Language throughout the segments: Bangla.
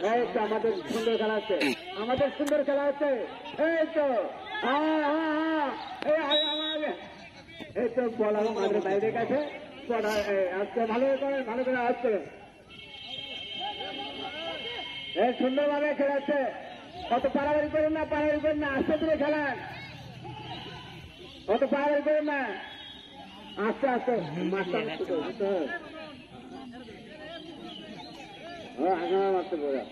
এই তো আমাদের সুন্দর খেলা হচ্ছে, আমাদের সুন্দর খেলা হচ্ছে। এই তো এই তো বল আমাদের বাইরে কাছে আজকে ভালো করে আসছে। এই সুন্দরভাবে খেলাচ্ছে, কত পাড়াবাড়ি করেন না, আস্তে ধীরে খেলান, কত পাড়াবাড়ি করেন না, আস্তে আস্তে মারতে মারতে বোঝা।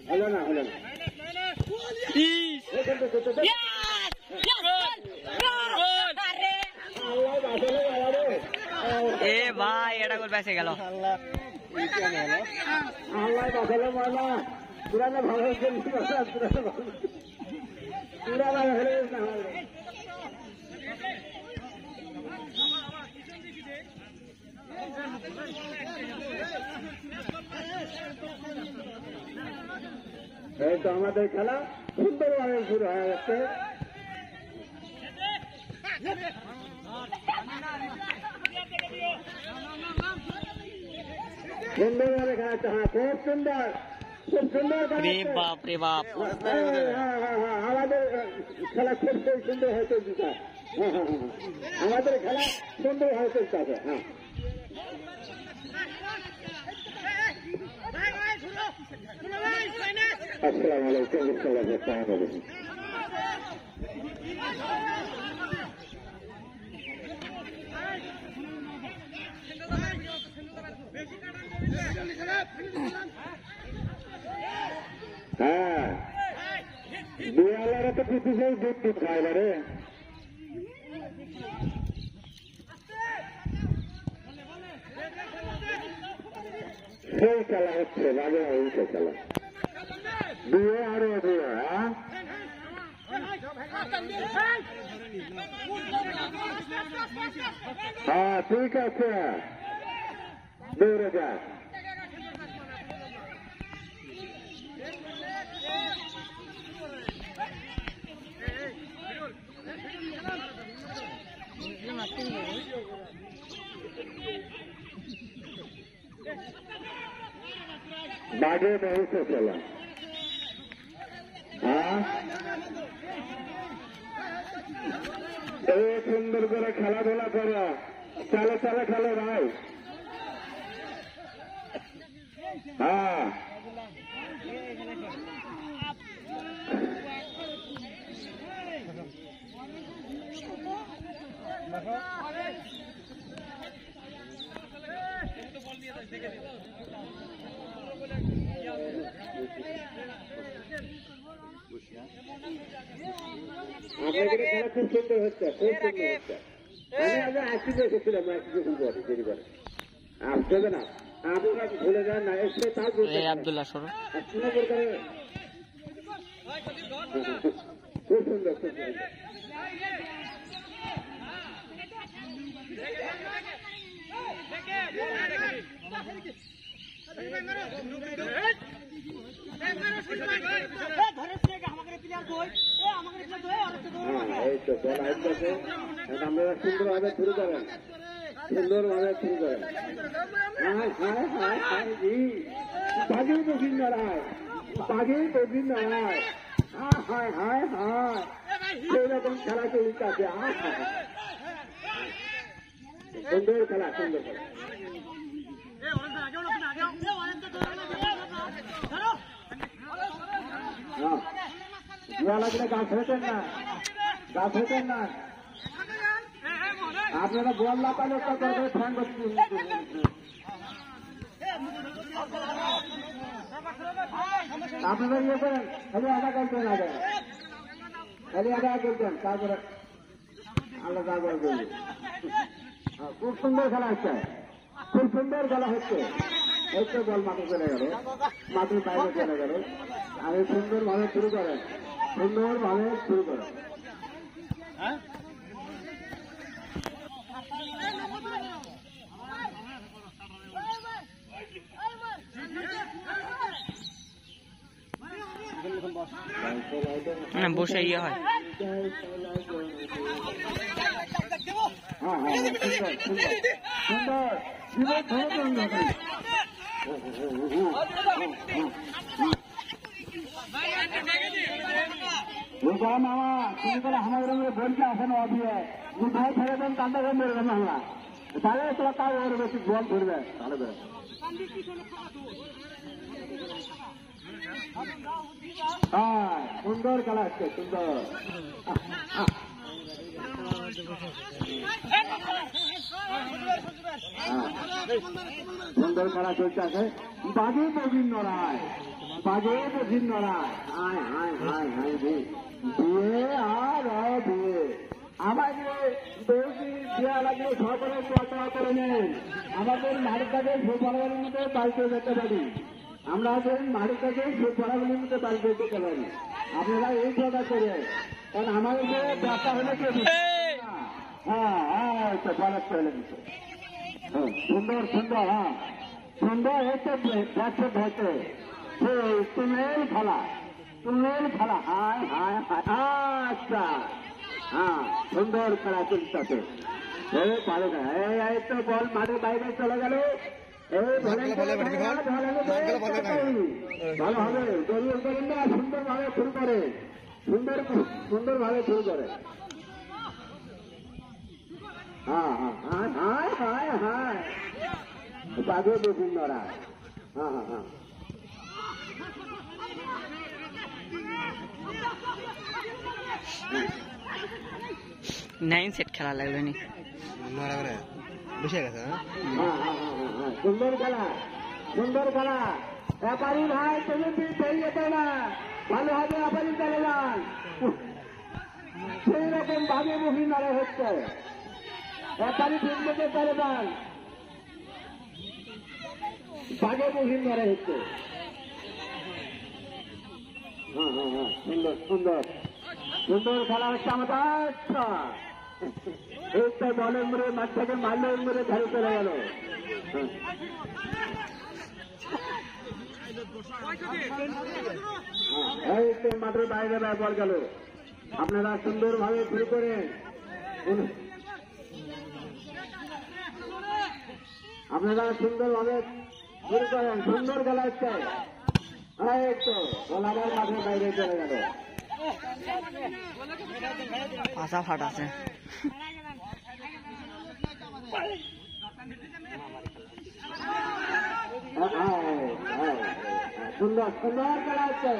হলো না এ ভাই এটা গোল বেঁচে গেল। আল্লাহ বাঁচালো মালা পুরানো ভালো এই তো আমাদের খেলা সুন্দরভাবে শুরু হয়ে যাচ্ছে। সুন্দরভাবে খেলাচ্ছে, হ্যাঁ খুব সুন্দর, খুব সুন্দর। বাপ রে বাপ, আমাদের খেলা খুব সুন্দর হয়েছে, আমাদের খেলা সুন্দর হয়েছে। হ্যাঁ আসসালামু আলাইকুম। হ্যাঁ দুয়ালারা তো কিছু সেই দুধ দুধ খায় রে। সেই খেলা হচ্ছে, বাজে হয়েছে খেলা, দুয়ে আরো দুয়ে। হ্যাঁ ঠিক আছে, দৌড়ে যাক। বাজে হয়েছে খেলা। এই সুন্দর করে খেলাধুলা করো, চালে চালে খেলো ভাই। হ্যাঁ আপনাদের খেলা খুব সুন্দর হচ্ছে, খুব সুন্দর হচ্ছে। আমি আগে আসতে এসেছিলাম কিছুক্ষণ পরে, দেরি করে আসবে না, আপনারা ভুলে যান না। এসে তার আব্দুল্লাহ সরো খুব সুন্দর, খুব সুন্দর। এই তো বল আসতেছে, আপনারা সুন্দরভাবে শুরু করেন, সুন্দরভাবে শুরু করেন। বাঘের বসিন দাঁড়ায়, বাঘের বসিন দাঁড়ায়। হায় হায় হায়, সেইরকম খেলা চলতেছে। সুন্দর খেলা, সুন্দর খেলা। লাগলে গাছ হয়েছেন না, গাছ হয়েছেন না। আপনারা বল লাপালে ফ্যান করছেন, আপনারা ইয়ে করেন, খালি আধা করতেন, খালি আধা করতেন, তারপরে আল্লাহ তারপরে করবেন। খুব সুন্দর খেলা হচ্ছে, খুব সুন্দর খেলা হচ্ছে। এই তো বল মাঠে চলে গেল, মাঠের বাইরে চলে গেল। আমি সুন্দরভাবে শুরু করেন, সুন্দরভাবে শুরু করেন। না বসে ইয়ে হয়। মামা তুমি করে আমার বলতে আসেন অভিয়ে ভাই ছেড়ে দেন কান্দা করে মেরে দেন আমরা তাহলে তোরা তাও ওর বেশি বল ধরবে তাহলে হ্যাঁ সুন্দর খেলা হচ্ছে সুন্দর সুন্দর খেলা চলছে আছে বাজে বিভিন্ন রায় বাজে বিভিন্ন রায় হায় হায় হায় হায় রে বিয়ে আর বিয়ে আমাদের দৌড়ি দেওয়া লাগলে সকলে চর্চা করে নেন আমাদের মালিকাকে সুপরাগুলির মধ্যে বাড়িতে যেতে পারি আমরা মালিকাকে সুপরাগুলির মধ্যে বাড়িতে যেতে পারি আপনারা এই কথা করে কারণ আমাদের যে ব্যবসা হলে কে হ্যাঁ হ্যাঁ বলার চলে দিচ্ছে সুন্দর সুন্দর হ্যাঁ সুন্দর হচ্ছে ব্যবসা হচ্ছে তুমেল খেলা হায় হায় হায় আচ্ছা হ্যাঁ সুন্দর খেলা চলতেছে পারে না এই তো বল মাঠের বাইরে চলে গেল ভালো হবে জরুর করেন না সুন্দরভাবে শুরু করে সুন্দরভাবে শুরু করে হ্যাঁ হ্যাঁ হায় হায় হায় বাজে বিভিন্ন রায় হ্যাঁ হ্যাঁ হ্যাঁ 9 সেট খেলা লাগলো নি সুন্দর খেলা ব্যাপারী ভাই তুমি পেয়ে যেতে না ভালো হবে ব্যাপারী চলে যান সেই রকম ভাবে মুখী মারা হচ্ছে ব্যাপারী ঠিক মতো চলে যান বাঘে মুখী মারা হচ্ছে হ্যাঁ হ্যাঁ হ্যাঁ সুন্দর সুন্দর সুন্দর খেলা হচ্ছে আমাদের আচ্ছা একটা বলের মরে মাঠ থেকে মারলের মরে ঘরে চলে গেল এই তো মাঠের বাইরে বল গেল আপনারা সুন্দরভাবে শুরু করেন আপনারা সুন্দরভাবে শুরু করেন সুন্দর খেলা হচ্ছে এই তো বল আবার মাঠের বাইরে চলে গেল আশা ফাটাছে সুন্দর সুন্দর খেলা হচ্ছে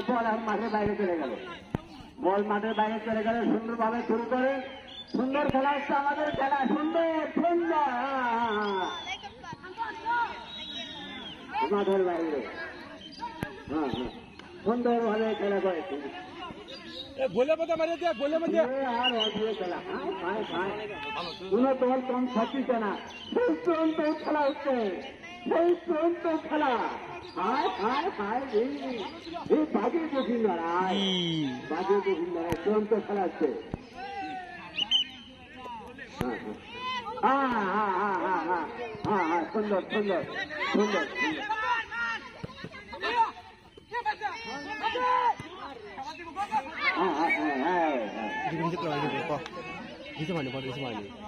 বল মাঠের বাইরে চলে গেল বল মাঠের বাইরে চলে গেলে সুন্দরভাবে শুরু করে সুন্দর খেলা হচ্ছে আমাদের খেলা সুন্দর সুন্দর মাঠের বাইরে হ্যাঁ হ্যাঁ সুন্দরভাবে খেলা করেছে আর অডিও খেলা কোন দল কম থাকছে না সেই চূড়ান্ত খেলা হচ্ছে সেই চূড়ান্ত খেলা হায় হায় হায় এই বাজে কঠিন লড়াই চূড়ান্ত খেলা হচ্ছে হ্যাঁ হ্যাঁ হ্যাঁ হ্যাঁ হ্যাঁ হ্যাঁ হ্যাঁ সুন্দর সুন্দর সুন্দর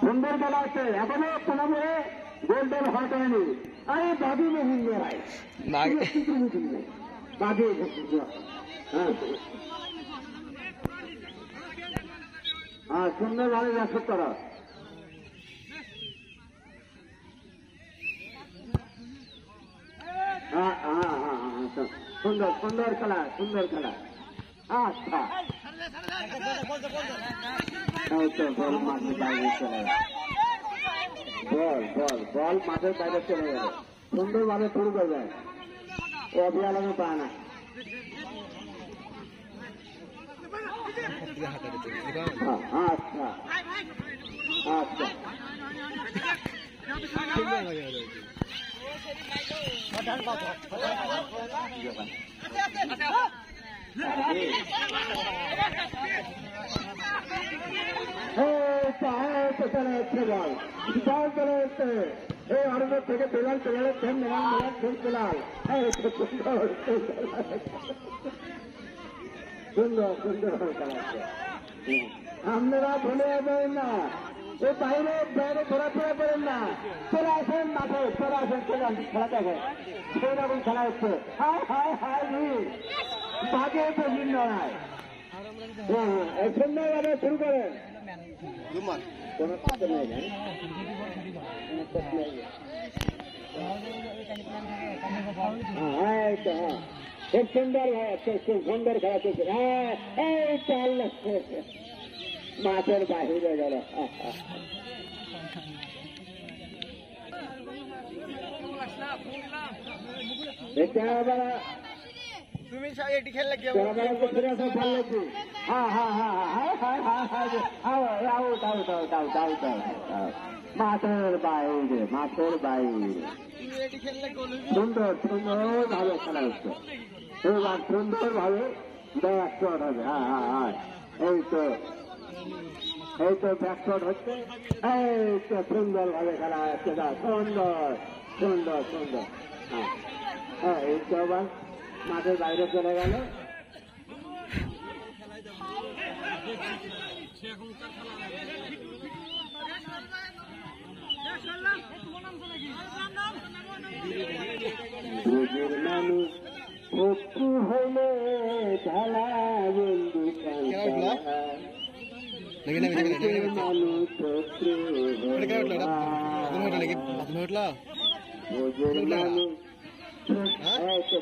সুন্দর খেলা হচ্ছে এখনো কোনো মেয়ে গোল্ডেন হট হয়নি আরে বাজে মহিন্দ রায় বাজে হ্যাঁ সুন্দরভাবে ব্যবসা করা হ্যাঁ হ্যাঁ হ্যাঁ হ্যাঁ সুন্দর সুন্দর খেলা সুন্দর খেলা আচ্ছা বল মাঠের বাইরে চলে গেল বল মাঠের বাইরে চলে গেল সুন্দরভাবে শুরু করবে ও অভিয়ালানো পায় না আচ্ছা আচ্ছা চলে যাচ্ছে বল চলে যাচ্ছে এই অরবের থেকে পেলাল পেলালের খেল মেলাল মেলাল খেল পেলাল সুন্দর সুন্দর খেলাচ্ছে। আপনারা ভুলে যাবেন না, এই বাইরে বাইরে ঘোরাফেরা করেন না, চলে আসেন মাঠে, চলে আসেন, চলে আসেন, খেলা দেখে সেই রকম খেলা হচ্ছে। হায় হায় হায় বাঘে তো ভিন্ন নয়। হ্যাঁ সুন্দরভাবে শুরু করেন। কোনো কথা নেই না, হ্যাঁ খুব সুন্দর খুব সুন্দর খেলা চলছে। হ্যাঁ এই চাল মাঠের বাহিরে গেল। তুমি এটি খেললে কি মাঠের বাইরে, মাঠের বাইরে সুন্দর সুন্দর ভাবে খেলা হচ্ছে। এবার সুন্দর ভাবে ব্যাক শট হবে। হ্যাঁ হ্যাঁ হ্যাঁ এই তো ব্যাক শট হচ্ছে। এই তো সুন্দর ভাবে খেলা হচ্ছে। সুন্দর সুন্দর সুন্দর। হ্যাঁ হ্যাঁ এই তো আবার মাঠের বাইরে চলে গেল। মানুষ শত্রু হলে ঢালা বন্ধু মানুষ শত্রু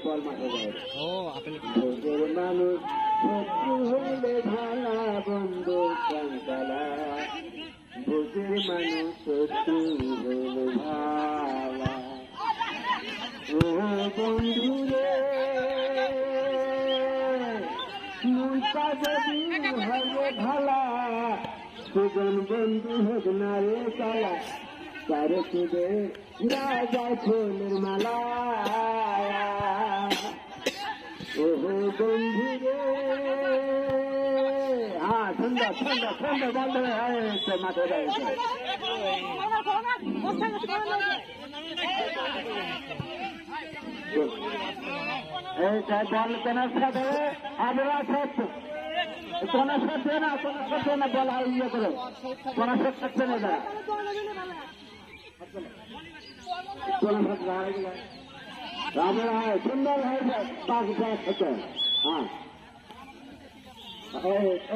বল মাঠে ভোজের মানুষ শত্রু হলে ঢালা বন্ধু কান্তলা ভোজের মানুষ শত্রু হলে ভালা। ও বন্ধুরে মুলতা যদি হবে ভালা সুজন বন্ধু হোক না রে চালা তারে সুদে রাজা ফুলের মালা। ও বন্ধুরে হ্যাঁ সুন্দর সুন্দর সুন্দর বন্ধু হয়েছে মাঠে রয়েছে। এইটা বল কেনার সাথে আবহাওয়া সত্য কোন সত্য না, কোন সত্য না, বল আর ইয়ে করে কোন সত্য নেই তারা কোন সত্য আবহাওয়া সুন্দর হয়েছে। হ্যাঁ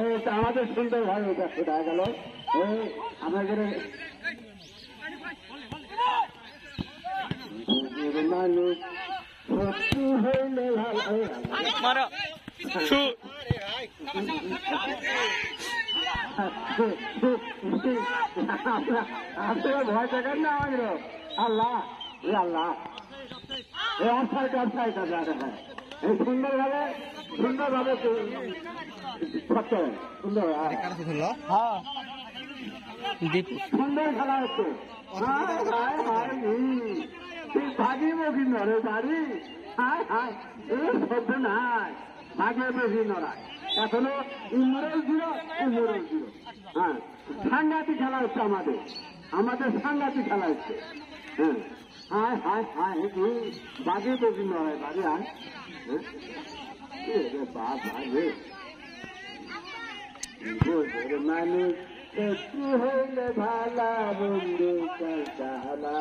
এইটা আমাদের সুন্দর ভাবে সেটা গেল। এই আমাদের মানুষ শত্রু হইলে ভালো আপনারা ভয় থাকেন না আমাদের। আল্লাহ আল্লাহ এই সুন্দর ভাবে সুন্দর সুন্দর খেলা হচ্ছে। ভাগি বসি নরে বাড়ি হায় হায় শব্দ নাই ভাগে বসি নড়ায় এখনো ইমরেল ছিল। হ্যাঁ সাংঘাতিক খেলা হচ্ছে আমাদের সাংঘাতিক খেলা হচ্ছে। হ্যাঁ হায় হায় হায় বাঘে বসি নড়ায় বাড়ি আয় বাপ ভাগে মানুষ একটু হইলে ভালা বন্ধু কালা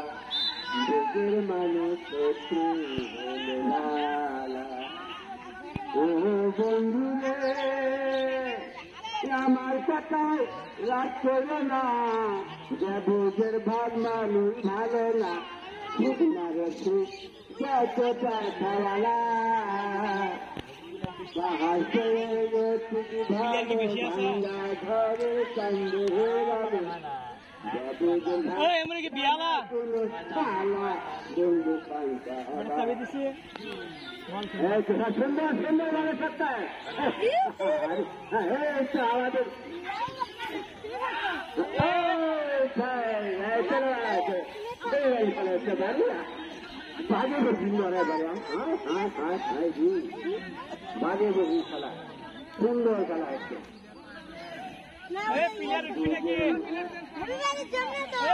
দেশের মানুষ একটু হইলে ভালা। ও বন্ধু রে আমার কথায় রাগ করো না, যে বুঝের ভাগ মানুষ ভালো না ঠিক না রেখে যতটা খাওয়ালা ঘরে কান্দে সুন্দর সুন্দর ভাবে সত্তা আমাদের বাঘে বসি লড়াই বাড়া বাঘে বসি খেলা সুন্দর খেলা হচ্ছে।